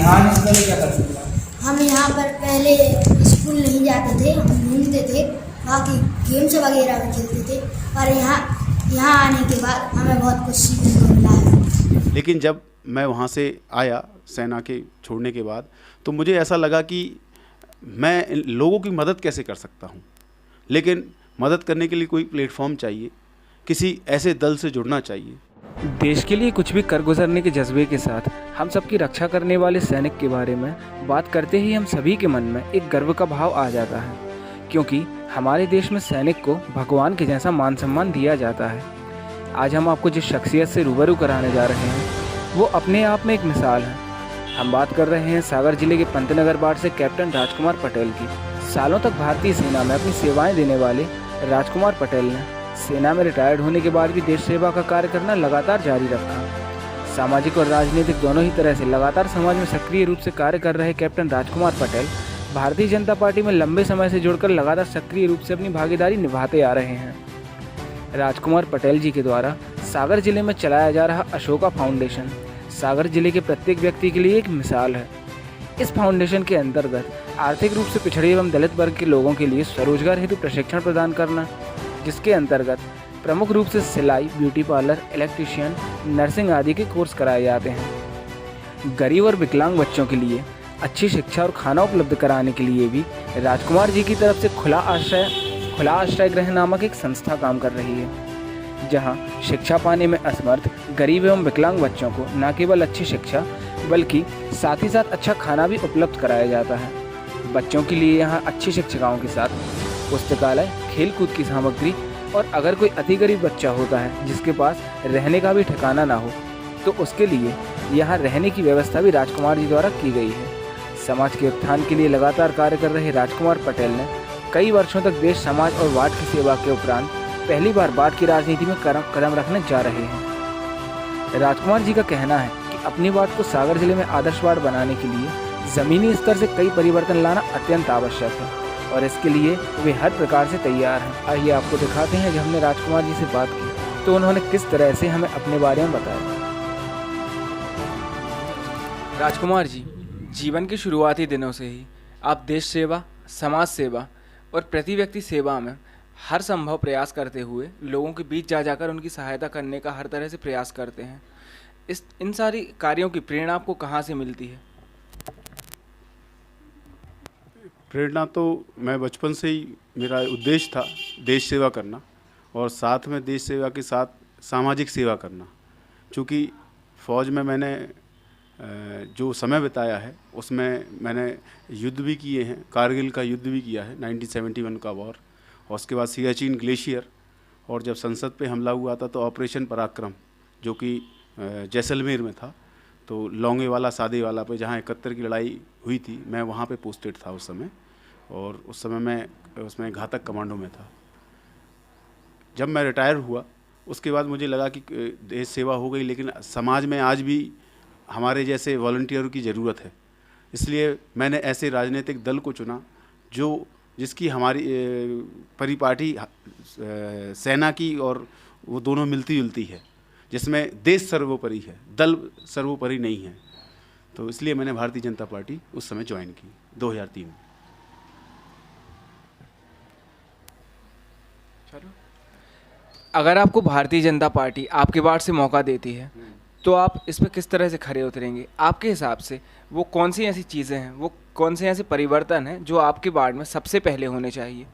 यहाँ आने से पहले क्या करते थे आप? हम यहाँ पर पहले स्कूल नहीं जाते थे, हम घूमते थे, बाकी गेम्स वगैरह भी खेलते थे। पर यहाँ आने के बाद हमें बहुत कुछ सीखने को मिला है। लेकिन जब मैं वहाँ से आया सेना के छोड़ने के बाद, तो मुझे ऐसा लगा कि मैं इन लोगों की मदद कैसे कर सकता हूँ। लेकिन मदद करने के लिए कोई प्लेटफॉर्म चाहिए, किसी ऐसे दल से जुड़ना चाहिए। देश के लिए कुछ भी कर गुजरने के जज्बे के साथ हम सबकी रक्षा करने वाले सैनिक के बारे में बात करते ही हम सभी के मन में एक गर्व का भाव आ जाता है, क्योंकि हमारे देश में सैनिक को भगवान के जैसा मान सम्मान दिया जाता है। आज हम आपको जिस शख्सियत से रूबरू कराने जा रहे हैं वो अपने आप में एक मिसाल है। हम बात कर रहे हैं सागर जिले के पंतनगर वार्ड से कैप्टन राजकुमार पटेल की। सालों तक भारतीय सेना में अपनी सेवाएं देने वाले राजकुमार पटेल ने सेना में रिटायर्ड होने के बाद भी देश सेवा का कार्य करना लगातार जारी रखा। सामाजिक और राजनीतिक दोनों ही तरह से लगातार समाज में सक्रिय रूप से कार्य कर रहे कैप्टन राजकुमार पटेल भारतीय जनता पार्टी में लंबे समय से जुड़कर लगातार सक्रिय रूप से अपनी भागीदारी निभाते आ रहे हैं। राजकुमार पटेल जी के द्वारा सागर जिले में चलाया जा रहा अशोका फाउंडेशन सागर जिले के प्रत्येक व्यक्ति के लिए एक मिसाल है। इस फाउंडेशन के अंतर्गत आर्थिक रूप से पिछड़े एवं दलित वर्ग के लोगों के लिए स्वरोजगार हेतु प्रशिक्षण प्रदान करना, जिसके अंतर्गत प्रमुख रूप से सिलाई, ब्यूटी पार्लर, इलेक्ट्रीशियन, नर्सिंग आदि के कोर्स कराए जाते हैं। गरीब और विकलांग बच्चों के लिए अच्छी शिक्षा और खाना उपलब्ध कराने के लिए भी राजकुमार जी की तरफ से खुला आश्रय गृह नामक एक संस्था काम कर रही है, जहां शिक्षा पाने में असमर्थ गरीब एवं विकलांग बच्चों को न केवल अच्छी शिक्षा बल्कि साथ ही साथ अच्छा खाना भी उपलब्ध कराया जाता है। बच्चों के लिए यहां अच्छी शिक्षिकाओं के साथ पुस्तकालय, खेलकूद की सामग्री और अगर कोई अति गरीब बच्चा होता है जिसके पास रहने का भी ठिकाना ना हो तो उसके लिए यहाँ रहने की व्यवस्था भी राजकुमार जी द्वारा की गई है। समाज के उत्थान के लिए लगातार कार्य कर रहे राजकुमार पटेल ने कई वर्षों तक देश, समाज और वार्ड की सेवा के उपरांत पहली बार वार्ड की राजनीति में कदम रखने जा रहे हैं। राजकुमार जी का कहना है कि अपनी वार्ड को सागर जिले में आदर्श वार्ड बनाने के लिए ज़मीनी स्तर से कई परिवर्तन लाना अत्यंत आवश्यक है और इसके लिए वे हर प्रकार से तैयार हैं। आइए आपको दिखाते हैं, जब हमने राजकुमार जी से बात की तो उन्होंने किस तरह से हमें अपने बारे में बताया। राजकुमार जी, जीवन के शुरुआती दिनों से ही आप देश सेवा, समाज सेवा और प्रति व्यक्ति सेवा में हर संभव प्रयास करते हुए लोगों के बीच जा जाकर उनकी सहायता करने का हर तरह से प्रयास करते हैं। इन सारी कार्यों की प्रेरणा आपको कहाँ से मिलती है? प्रेरणा तो मैं बचपन से ही, मेरा उद्देश्य था देश सेवा करना और साथ में देश सेवा के साथ सामाजिक सेवा करना। चूँकि फ़ौज में मैंने जो समय बिताया है उसमें मैंने युद्ध भी किए हैं, कारगिल का युद्ध भी किया है 1971 का वॉर, और उसके बाद सियाचिन ग्लेशियर, और जब संसद पे हमला हुआ था तो ऑपरेशन पराक्रम जो कि जैसलमेर में था, तो लौंगे वाला सादे वाला पे जहाँ 71 की लड़ाई हुई थी, मैं वहाँ पे पोस्टेड था उस समय, और उस समय मैं उसमें घातक कमांडो में था। जब मैं रिटायर हुआ उसके बाद मुझे लगा कि देश सेवा हो गई, लेकिन समाज में आज भी हमारे जैसे वॉलंटियरों की ज़रूरत है। इसलिए मैंने ऐसे राजनीतिक दल को चुना जिसकी हमारी परिपाटी सेना की और वो दोनों मिलती जुलती है, जिसमें देश सर्वोपरि है, दल सर्वोपरि नहीं है। तो इसलिए मैंने भारतीय जनता पार्टी उस समय ज्वाइन की 2003 में। चलो, अगर आपको भारतीय जनता पार्टी आपके वार्ड से मौका देती है तो आप इस पर किस तरह से खरे उतरेंगे? आपके हिसाब से वो कौन सी ऐसी चीज़ें हैं, वो कौन से ऐसे परिवर्तन हैं जो आपके वार्ड में सबसे पहले होने चाहिए?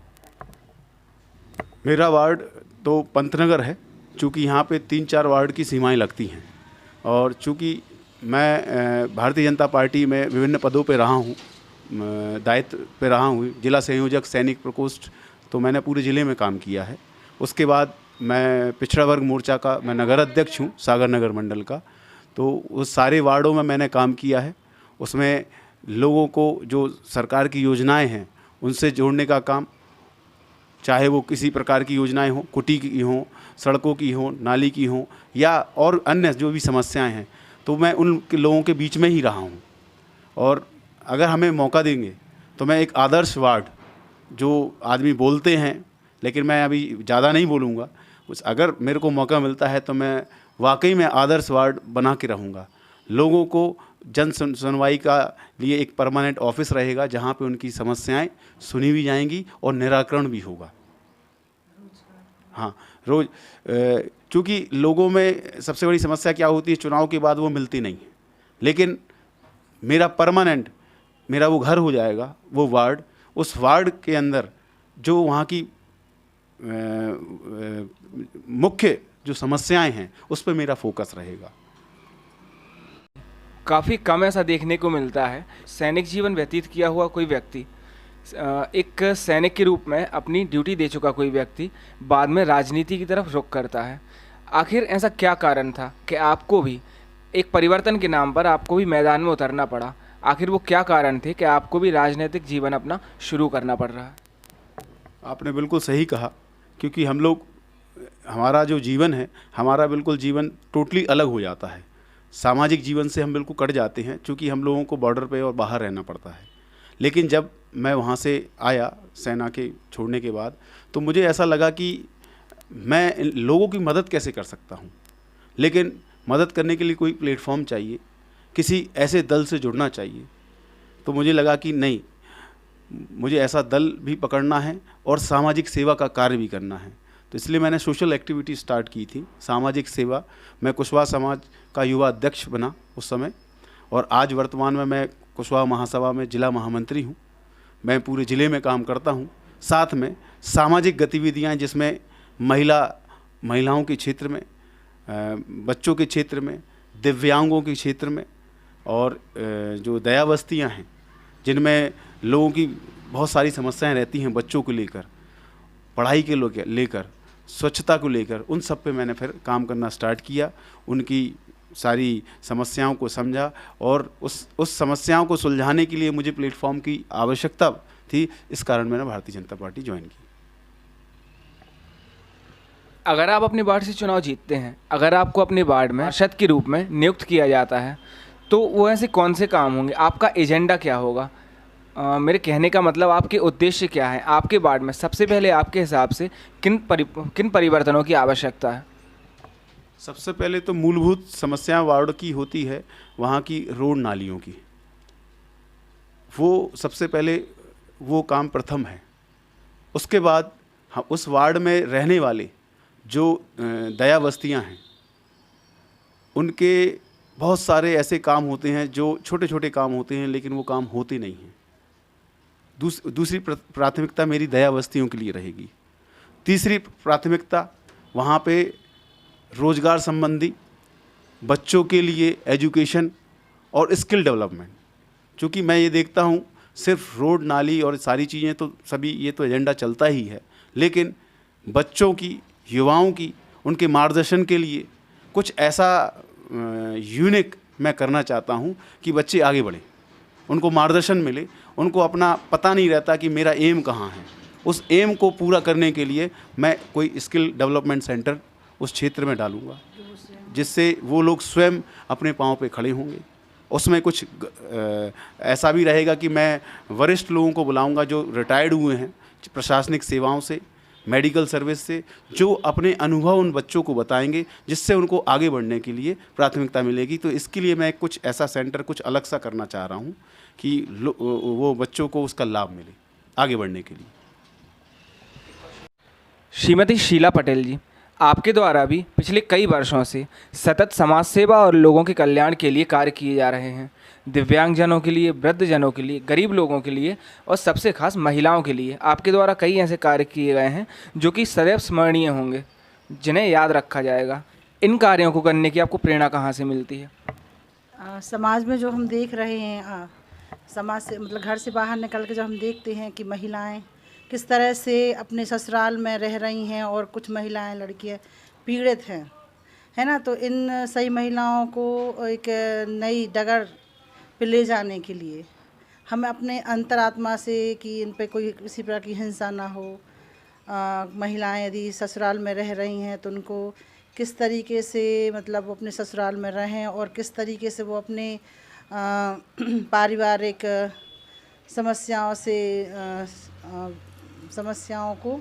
मेरा वार्ड तो पंतनगर है, चूँकि यहाँ पे 3-4 वार्ड की सीमाएं लगती हैं, और चूँकि मैं भारतीय जनता पार्टी में विभिन्न पदों पे रहा हूँ, दायित्व पे रहा हूँ, जिला संयोजक, सैनिक प्रकोष्ठ, तो मैंने पूरे ज़िले में काम किया है। उसके बाद मैं पिछड़ा वर्ग मोर्चा का मैं नगर अध्यक्ष हूँ, सागर नगर मंडल का, तो उस सारे वार्डों में मैंने काम किया है। उसमें लोगों को जो सरकार की योजनाएं हैं उनसे जोड़ने का काम, चाहे वो किसी प्रकार की योजनाएं हों, कुटी की हों, सड़कों की हों, नाली की हों, या और अन्य जो भी समस्याएं हैं, तो मैं उन लोगों के बीच में ही रहा हूँ। और अगर हमें मौका देंगे तो मैं एक आदर्श वार्ड, जो आदमी बोलते हैं लेकिन मैं अभी ज़्यादा नहीं बोलूँगा, अगर मेरे को मौका मिलता है तो मैं वाकई में आदर्श वार्ड बना के रहूँगा, लोगों को सुनवाई का लिए एक परमानेंट ऑफिस रहेगा जहाँ पे उनकी समस्याएं सुनी भी जाएंगी और निराकरण भी होगा। हाँ, रोज चूँकि लोगों में सबसे बड़ी समस्या क्या होती है, चुनाव के बाद वो मिलती नहीं है, लेकिन मेरा परमानेंट मेरा वो घर हो जाएगा, वो वार्ड, उस वार्ड के अंदर जो वहाँ की मुख्य जो समस्याएं हैं उस पर मेरा फोकस रहेगा। काफ़ी कम ऐसा देखने को मिलता है सैनिक जीवन व्यतीत किया हुआ कोई व्यक्ति, एक सैनिक के रूप में अपनी ड्यूटी दे चुका कोई व्यक्ति बाद में राजनीति की तरफ रुख करता है। आखिर ऐसा क्या कारण था कि आपको भी एक परिवर्तन के नाम पर आपको भी मैदान में उतरना पड़ा? आखिर वो क्या कारण थे कि आपको भी राजनीतिक जीवन अपना शुरू करना पड़ रहा है? आपने बिल्कुल सही कहा, क्योंकि हमारा जो जीवन है, हमारा बिल्कुल जीवन टोटली अलग हो जाता है। सामाजिक जीवन से हम बिल्कुल कट जाते हैं, क्योंकि हम लोगों को बॉर्डर पे और बाहर रहना पड़ता है। लेकिन जब मैं वहाँ से आया सेना के छोड़ने के बाद, तो मुझे ऐसा लगा कि मैं लोगों की मदद कैसे कर सकता हूँ, लेकिन मदद करने के लिए कोई प्लेटफॉर्म चाहिए, किसी ऐसे दल से जुड़ना चाहिए। तो मुझे लगा कि नहीं, मुझे ऐसा दल भी पकड़ना है और सामाजिक सेवा का कार्य भी करना है। तो इसलिए मैंने सोशल एक्टिविटी स्टार्ट की थी, सामाजिक सेवा। मैं कुशवाहा समाज का युवा अध्यक्ष बना उस समय, और आज वर्तमान में मैं कुशवाहा महासभा में जिला महामंत्री हूँ। मैं पूरे ज़िले में काम करता हूँ। साथ में सामाजिक गतिविधियाँ जिसमें महिलाओं के क्षेत्र में, बच्चों के क्षेत्र में, दिव्यांगों के क्षेत्र में, और जो दया बस्तियाँ हैं जिनमें लोगों की बहुत सारी समस्याएं रहती हैं, बच्चों को लेकर, पढ़ाई के लेकर, स्वच्छता को लेकर, उन सब पे मैंने फिर काम करना स्टार्ट किया। उनकी सारी समस्याओं को समझा और उस समस्याओं को सुलझाने के लिए मुझे प्लेटफॉर्म की आवश्यकता थी। इस कारण मैंने भारतीय जनता पार्टी ज्वाइन की। अगर आप अपने वार्ड से चुनाव जीतते हैं, अगर आपको अपने वार्ड में पार्षद के रूप में नियुक्त किया जाता है, तो वो ऐसे कौन से काम होंगे? आपका एजेंडा क्या होगा? मेरे कहने का मतलब आपके उद्देश्य क्या है? आपके वार्ड में सबसे पहले आपके हिसाब से किन परिवर्तनों की आवश्यकता है? सबसे पहले तो मूलभूत समस्या वार्ड की होती है, वहाँ की रोड नालियों की। वो सबसे पहले वो काम प्रथम है। उसके बाद उस वार्ड में रहने वाले जो दया बस्तियाँ हैं, उनके बहुत सारे ऐसे काम होते हैं जो छोटे छोटे काम होते हैं, लेकिन वो काम होते नहीं हैं। दूसरी प्राथमिकता मेरी दया बस्तियों के लिए रहेगी। तीसरी प्राथमिकता वहाँ पे रोज़गार संबंधी, बच्चों के लिए एजुकेशन और स्किल डेवलपमेंट। क्योंकि मैं ये देखता हूँ सिर्फ रोड नाली और सारी चीज़ें तो सभी ये तो एजेंडा चलता ही है, लेकिन बच्चों की, युवाओं की, उनके मार्गदर्शन के लिए कुछ ऐसा यूनिक मैं करना चाहता हूँ कि बच्चे आगे बढ़ें, उनको मार्गदर्शन मिले। उनको अपना पता नहीं रहता कि मेरा एम कहाँ है। उस एम को पूरा करने के लिए मैं कोई स्किल डेवलपमेंट सेंटर उस क्षेत्र में डालूँगा, जिससे वो लोग स्वयं अपने पाँव पे खड़े होंगे। उसमें कुछ ऐसा भी रहेगा कि मैं वरिष्ठ लोगों को बुलाऊंगा जो रिटायर्ड हुए हैं प्रशासनिक सेवाओं से, मेडिकल सर्विस से, जो अपने अनुभव उन बच्चों को बताएंगे, जिससे उनको आगे बढ़ने के लिए प्राथमिकता मिलेगी। तो इसके लिए मैं कुछ ऐसा सेंटर कुछ अलग सा करना चाह रहा हूँ कि वो बच्चों को उसका लाभ मिले आगे बढ़ने के लिए। श्रीमती शीला पटेल जी, आपके द्वारा भी पिछले कई वर्षों से सतत समाज सेवा और लोगों के कल्याण के लिए कार्य किए जा रहे हैं। दिव्यांगजनों के लिए, वृद्धजनों के लिए, गरीब लोगों के लिए और सबसे खास महिलाओं के लिए आपके द्वारा कई ऐसे कार्य किए गए हैं जो कि सदैव स्मरणीय होंगे, जिन्हें याद रखा जाएगा। इन कार्यों को करने की आपको प्रेरणा कहाँ से मिलती है? समाज में जो हम देख रहे हैं, समाज से मतलब घर से बाहर निकल के जब हम देखते हैं कि महिलाएं किस तरह से अपने ससुराल में रह रही हैं और कुछ महिलाएं, लड़कियां पीड़ित हैं, है ना। तो इन सही महिलाओं को एक नई डगर पे ले जाने के लिए हमें अपने अंतरात्मा से कि इन पे कोई किसी प्रकार की हिंसा ना हो। महिलाएं यदि ससुराल में रह रही हैं तो उनको किस तरीके से मतलब अपने ससुराल में रहें और किस तरीके से वो अपने पारिवारिक समस्याओं को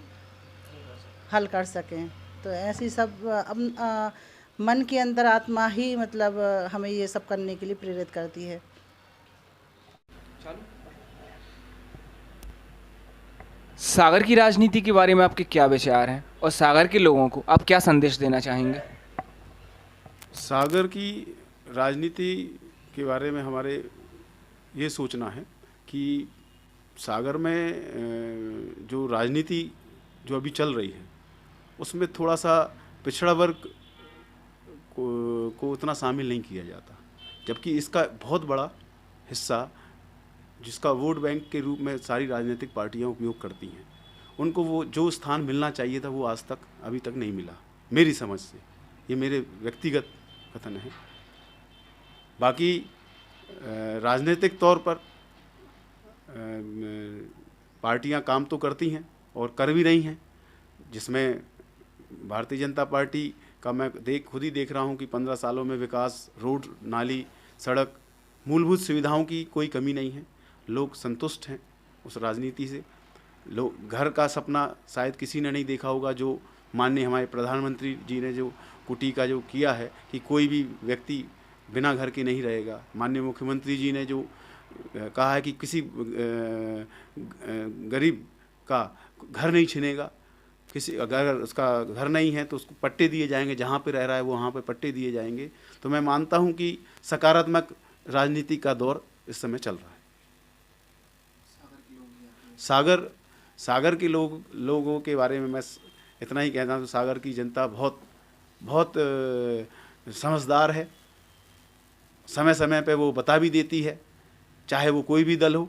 हल कर सकें। तो ऐसी सब मन के अंदर आत्मा ही मतलब हमें ये सब करने के लिए प्रेरित करती है। सागर की राजनीति के बारे में आपके क्या विचार हैं और सागर के लोगों को आप क्या संदेश देना चाहेंगे? सागर की राजनीति के बारे में हमारे ये सोचना है कि सागर में जो राजनीति जो अभी चल रही है उसमें थोड़ा सा पिछड़ा वर्ग को उतना शामिल नहीं किया जाता, जबकि इसका बहुत बड़ा हिस्सा जिसका वोट बैंक के रूप में सारी राजनीतिक पार्टियां उपयोग करती हैं, उनको वो जो स्थान मिलना चाहिए था वो आज तक अभी तक नहीं मिला, मेरी समझ से। ये मेरे व्यक्तिगत कथन है। बाकी राजनीतिक तौर पर पार्टियां काम तो करती हैं और कर भी रही हैं, जिसमें भारतीय जनता पार्टी का मैं खुद ही देख रहा हूं कि 15 सालों में विकास, रोड, नाली, सड़क, मूलभूत सुविधाओं की कोई कमी नहीं है। लोग संतुष्ट हैं उस राजनीति से। लोग घर का सपना शायद किसी ने नहीं देखा होगा जो माननीय हमारे प्रधानमंत्री जी ने जो कुटी का जो किया है कि कोई भी व्यक्ति बिना घर के नहीं रहेगा। माननीय मुख्यमंत्री जी ने जो कहा है कि किसी गरीब का घर नहीं छिनेगा, किसी अगर उसका घर नहीं है तो उसको पट्टे दिए जाएंगे, जहाँ पे रह रहा है वो वहाँ पे पट्टे दिए जाएंगे। तो मैं मानता हूँ कि सकारात्मक राजनीति का दौर इस समय चल रहा है। सागर के लोगों के बारे में मैं इतना ही कहता हूँ, सागर की जनता बहुत समझदार है। समय समय पे वो बता भी देती है, चाहे वो कोई भी दल हो।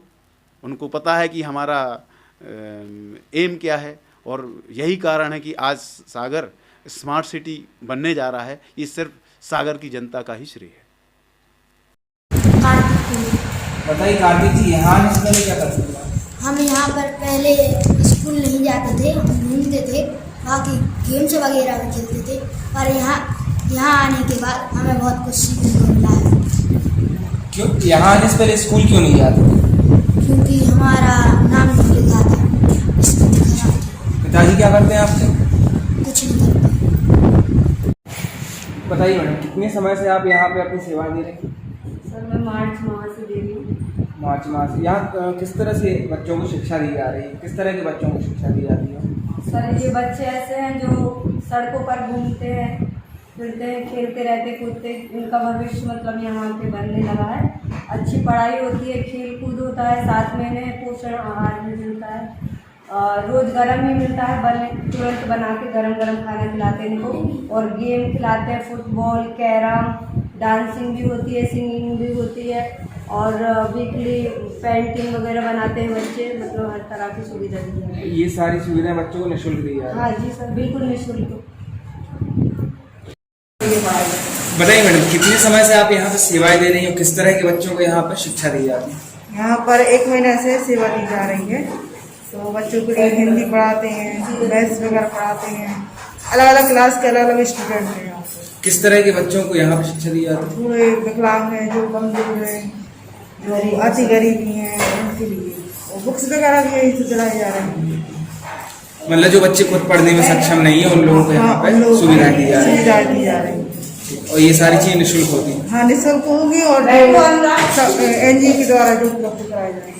उनको पता है कि हमारा एम क्या है, और यही कारण है कि आज सागर स्मार्ट सिटी बनने जा रहा है। ये सिर्फ सागर की जनता का ही श्रेय है। बताइए कार्तिक जी, यहाँ आने से पहले क्या करते थे? हम यहाँ पर पहले स्कूल नहीं जाते थे, हम घूमते थे, बाकी गेम्स वगैरह भी खेलते थे। और यहाँ आने के बाद हमें बहुत कुछ सीखने को मिला है। क्यों यहाँ आने से पहले स्कूल क्यों नहीं जाते थे? क्योंकि हमारा नाम नहीं लिखा था, स्कूल खराब था। पिताजी क्या करते हैं आपके? कुछ नहीं करते। बताइए मैडम, कितने समय से आप यहाँ पे अपनी सेवा दे रहे हैं? सर मैं मार्च माह से दे रही हूँ। मार्च माह से। यहाँ किस तरह से बच्चों को शिक्षा दी जा रही है? किस तरह के बच्चों को शिक्षा दी जाती है? सर ये बच्चे ऐसे हैं जो सड़कों पर घूमते हैं, फिरते हैं, खेलते रहते, कूदते, उनका भविष्य मतलब यहाँ पे बनने लगा है। अच्छी पढ़ाई होती है, खेल कूद होता है, साथ में इन्हें पोषण आहार भी मिलता है। रोज़ गरम ही मिलता है, तुरंत बना के गरम गरम खाना खिलाते हैं इनको, और गेम खिलाते हैं, फुटबॉल, कैरम, डांसिंग भी होती है, सिंगिंग भी होती है, और वीकली पेंटिंग वगैरह बनाते हैं बच्चे। मतलब हर तरह की सुविधा दी जाती है। ये सारी सुविधाएं बच्चों को निःशुल्क दी जा रही है? हाँ जी सर, बिल्कुल निःशुल्क। बताइए मैडम, कितने समय से आप यहाँ पे सेवाएं दे रही हैं और किस तरह के बच्चों को यहाँ पर शिक्षा दी जाती है? यहाँ पर 1 महीने से सेवा दी जा रही है। तो बच्चों के लिए हिंदी पढ़ाते हैं, मैथ्स वगैरह पढ़ाते हैं, अलग अलग क्लास के अलग अलग स्टूडेंट हैं यहाँ पे। किस तरह के बच्चों को यहाँ पे शिक्षा दी जाती है? थोड़े विकलांग हैं, जो कमजोर हैं, जो अति गरीबी हैं, उनके लिए और बुक्स वगैरह भी यही से दिलाई जा रही है। मतलब जो बच्चे खुद पढ़ने में सक्षम नहीं है उन लोगों को यहाँ पे सुविधाएं दी जा रही है, और ये सारी चीजें निःशुल्क होती हैं? हाँ, निःशुल्क होगी, और जो NGO के द्वारा जो उपलब्ध कराई जाएगी।